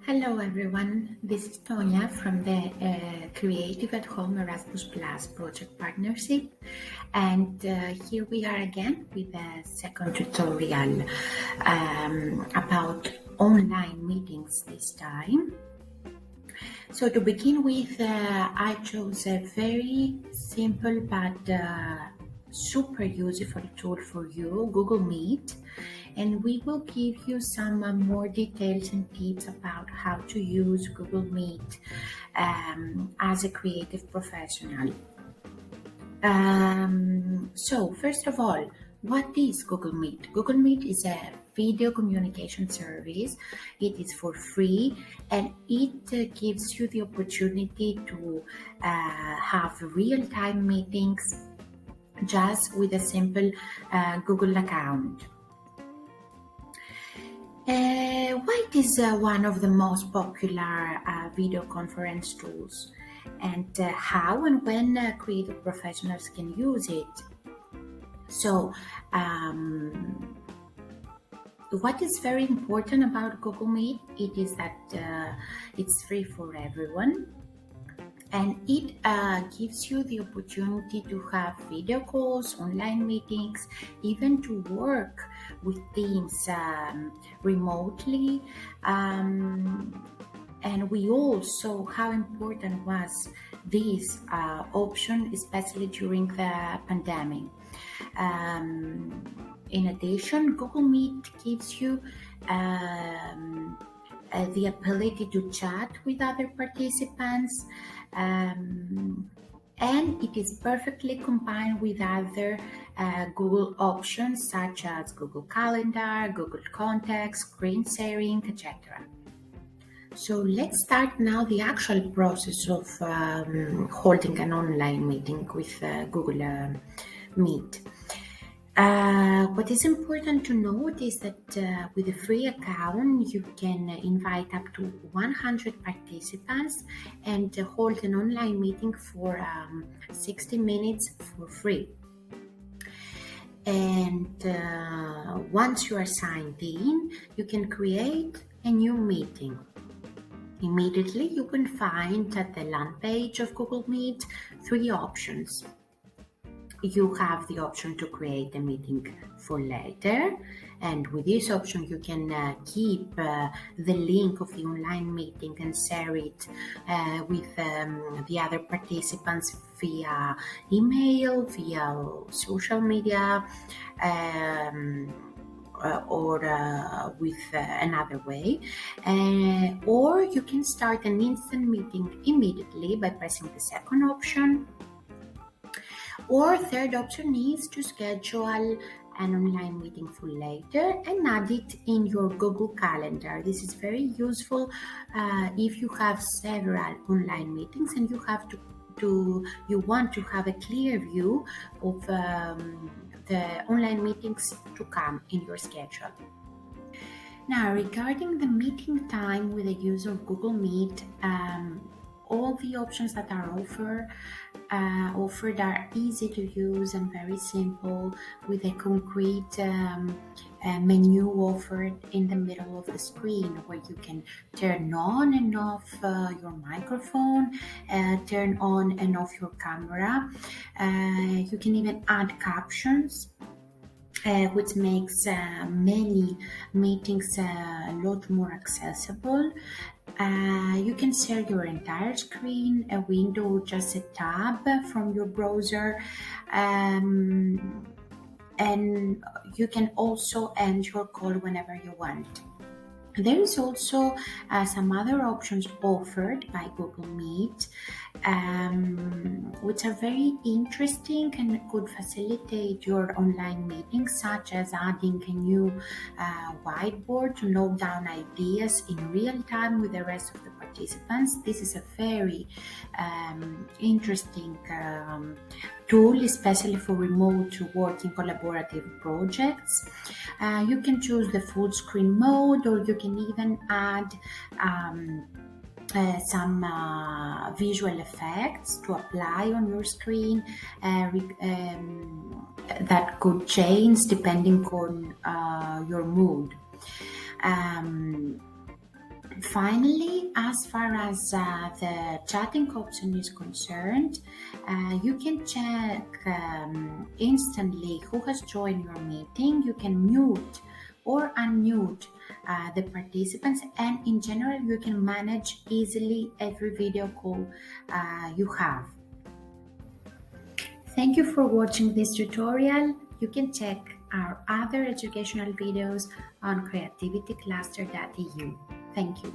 Hello everyone, this is Tonya from the Creative at Home Erasmus Plus project partnership, and here we are again with a second tutorial about online meetings this time. So to begin with, I chose a very simple but super useful tool for you, Google Meet, and we will give you some more details and tips about how to use Google Meet as a creative professional. So first of all, what is Google Meet? Google Meet is a video communication service. It is for free and it gives you the opportunity to have real-time meetings just with a simple Google account. Why it is one of the most popular video conference tools, and how and when creative professionals can use it. So, what is very important about Google Meet, it is that it's free for everyone, and it gives you the opportunity to have video calls, online meetings, even to work with teams remotely. And we all saw how important was this option, especially during the pandemic. In addition, Google Meet gives you the ability to chat with other participants, and it is perfectly combined with other Google options such as Google Calendar, Google Contacts, screen sharing, etc. So let's start now the actual process of holding an online meeting with Google Meet. What is important to note is that with a free account, you can invite up to 100 participants and hold an online meeting for 60 minutes for free. And once you are signed in, you can create a new meeting. Immediately, you can find at the land page of Google Meet 3 options. You have the option to create a meeting for later, and with this option you can keep the link of the online meeting and share it with the other participants via email, via social media, or with another way, or you can start an instant meeting immediately by pressing the second option. Or third option is to schedule an online meeting for later and add it in your Google Calendar. This is very useful if you have several online meetings and you want to have a clear view of the online meetings to come in your schedule. Now, regarding the meeting time with the use of Google Meet, all the options that are offered are easy to use and very simple, with a concrete menu offered in the middle of the screen where you can turn on and off your microphone, turn on and off your camera. You can even add captions, which makes many meetings a lot more accessible. You can share your entire screen, a window, just a tab from your browser, and you can also end your call whenever you want. There is also some other options offered by Google Meet, which are very interesting and could facilitate your online meetings, such as adding a new whiteboard to note down ideas in real time with the rest of the participants. This is a very interesting tool, especially for remote working collaborative projects. You can choose the full screen mode, or you can even add some visual effects to apply on your screen that could change depending on your mood. Finally, as far as the chatting option is concerned, you can check instantly who has joined your meeting. You can mute or unmute the participants, and in general, you can manage easily every video call you have. Thank you for watching this tutorial. You can check our other educational videos on creativitycluster.eu. Thank you.